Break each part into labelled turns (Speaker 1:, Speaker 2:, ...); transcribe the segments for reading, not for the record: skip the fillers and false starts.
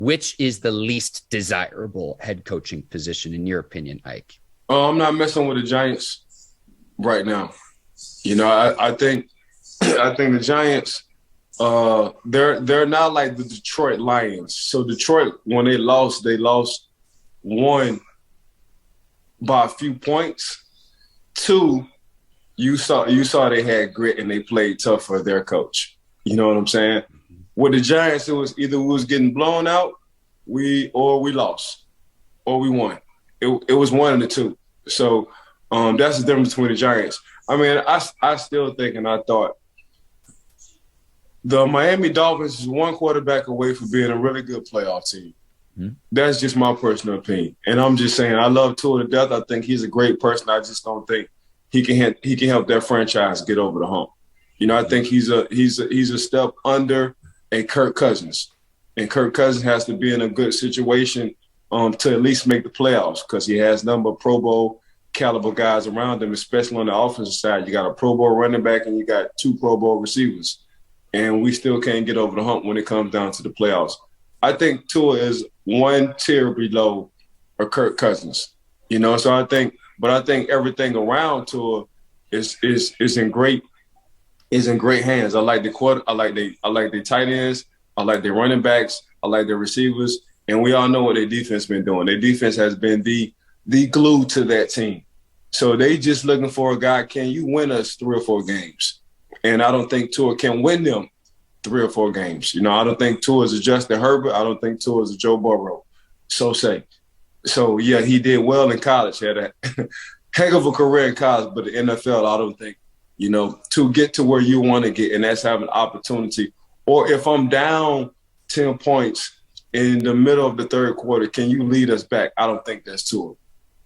Speaker 1: which is the least desirable head coaching position in your opinion, Ike?
Speaker 2: I'm not messing with the Giants right now. I think the Giants, they're not like the Detroit Lions. So Detroit, when they lost one by a few points. Two, you saw they had grit and they played tough for their coach. You know what I'm saying? With the Giants, it was either we was getting blown out, we lost, or we won. It was one of the two. So that's the difference between the Giants. I mean, I still think and I thought the Miami Dolphins is one quarterback away from being a really good playoff team. Mm-hmm. That's just my personal opinion. And I'm just saying I love Tua to death. I think he's a great person. I just don't think he can help that franchise get over the hump. I think he's a step under a Kirk Cousins. And Kirk Cousins has to be in a good situation to at least make the playoffs because he has number of Pro Bowl caliber guys around him, especially on the offensive side. You got a Pro Bowl running back and you got 2 Pro Bowl receivers. And we still can't get over the hump when it comes down to the playoffs. I think Tua is one tier below a Kirk Cousins. So I think everything around Tua is in great hands. I like the quarter. I like the tight ends. I like their running backs. I like their receivers. And we all know what their defense been doing. Their defense has been the glue to that team. So they just looking for a guy. Can you win us 3 or 4 games? And I don't think Tua can win them 3 or 4 games. I don't think Tua is a Justin Herbert. I don't think Tua is a Joe Burrow. So, yeah, he did well in college. He had a heck of a career in college, but the NFL, I don't think, to get to where you want to get, and that's having an opportunity. Or if I'm down 10 points in the middle of the third quarter, can you lead us back? I don't think that's Tua.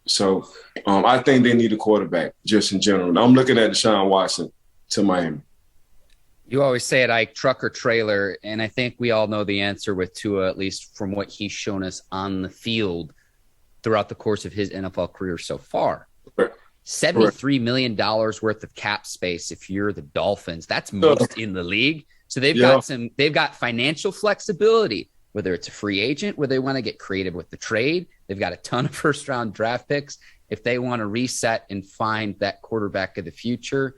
Speaker 2: So I think they need a quarterback just in general. And I'm looking at Deshaun Watson to Miami.
Speaker 1: You always say it, Ike, truck or trailer, and I think we all know the answer with Tua, at least from what he's shown us on the field throughout the course of his NFL career so far.
Speaker 2: Correct.
Speaker 1: $73 million worth of cap space if you're the Dolphins. That's most in the league. So they've got financial flexibility, whether it's a free agent, where they want to get creative with the trade. They've got a ton of first-round draft picks if they want to reset and find that quarterback of the future,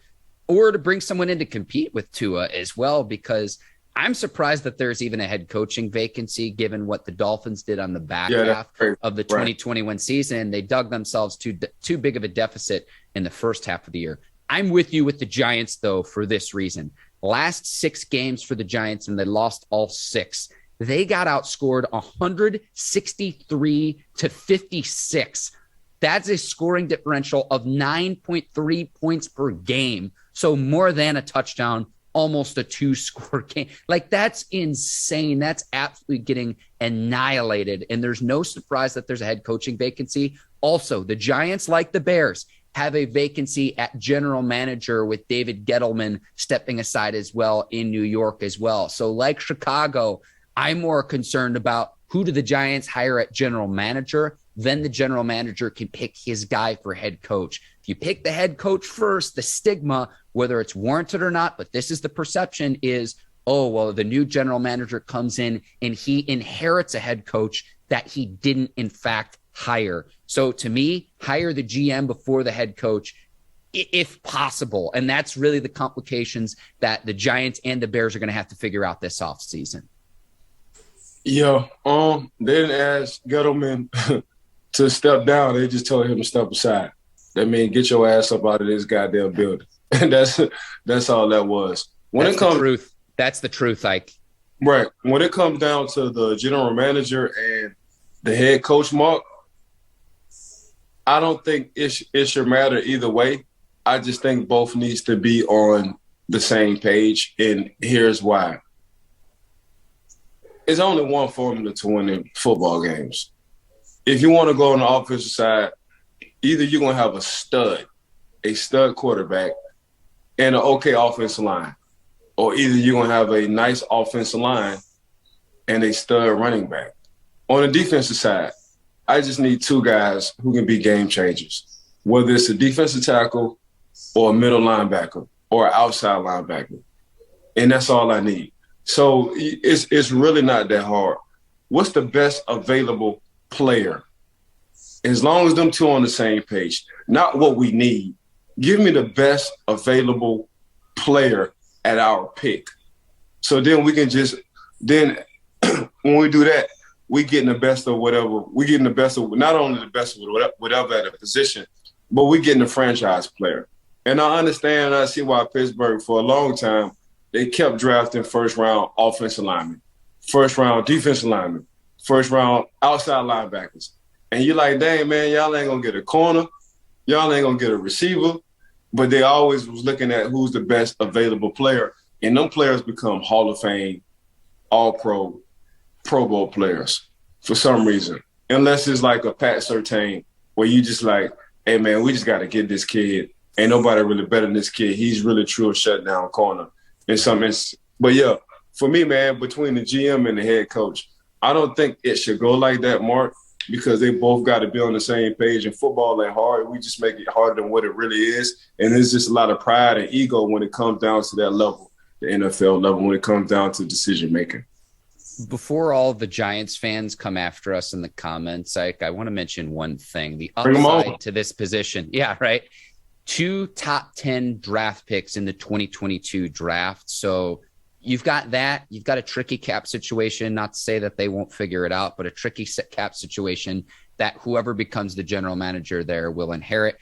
Speaker 1: or to bring someone in to compete with Tua as well, because I'm surprised that there's even a head coaching vacancy given what the Dolphins did on the back half of the 2021 season. They dug themselves too big of a deficit in the first half of the year. I'm with you with the Giants, though, for this reason. Last 6 games for the Giants, and they lost all 6. They got outscored 163-56. That's a scoring differential of 9.3 points per game. So more than a touchdown, almost a 2-score game. Like, that's insane. That's absolutely getting annihilated. And there's no surprise that there's a head coaching vacancy. Also, the Giants, like the Bears, have a vacancy at general manager with David Gettleman stepping aside as well in New York as well. So like Chicago, I'm more concerned about who do the Giants hire at general manager. Then the general manager can pick his guy for head coach. If you pick the head coach first, the stigma, whether it's warranted or not, but this is the perception, is, oh, well, the new general manager comes in and he inherits a head coach that he didn't, in fact, hire. So to me, hire the GM before the head coach, if possible. And that's really the complications that the Giants and the Bears are going to have to figure out this offseason.
Speaker 2: Yeah, they didn't ask Gettleman to step down. They just told him to step aside. That means get your ass up out of this goddamn building. And that's all that was. That's the truth, Ike. Right. When it comes down to the general manager and the head coach, Mark, I don't think it should matter either way. I just think both needs to be on the same page, and here's why. There's only one formula to winning football games. If you want to go on the offensive side, either you're going to have a stud quarterback, and an okay offensive line, or either you're going to have a nice offensive line and a stud running back. On the defensive side, I just need 2 guys who can be game changers, whether it's a defensive tackle or a middle linebacker or an outside linebacker. And that's all I need. So it's really not that hard. what's the best available player? As long as them two on the same page, not what we need. Give me the best available player at our pick. So then we can then when we do that, we getting the best of whatever. We getting the best of not only the best of whatever at a position, but we getting the franchise player. And I understand, I see why Pittsburgh for a long time, they kept drafting first round offensive linemen, first round defensive linemen, first round outside linebackers. And you're like, dang, man, y'all ain't going to get a corner. Y'all ain't going to get a receiver. But they always was looking at who's the best available player. And them players become Hall of Fame, All-Pro, Pro Bowl players for some reason. Unless it's like a Pat Surtain where you just like, hey, man, we just got to get this kid. Ain't nobody really better than this kid. He's really true shutdown corner in some instances. But, yeah, for me, man, between the GM and the head coach, I don't think it should go like that, Mark, because they both got to be on the same page. And football ain't hard. We just make it harder than what it really is. And there's just a lot of pride and ego when it comes down to that level, the NFL level, when it comes down to decision-making.
Speaker 1: Before all the Giants fans come after us in the comments, I want to mention one thing. The upside to this position. Yeah, right. 2 top 10 draft picks in the 2022 draft. So you've got that. You've got a tricky cap situation. Not to say that they won't figure it out, but a tricky cap situation that whoever becomes the general manager there will inherit.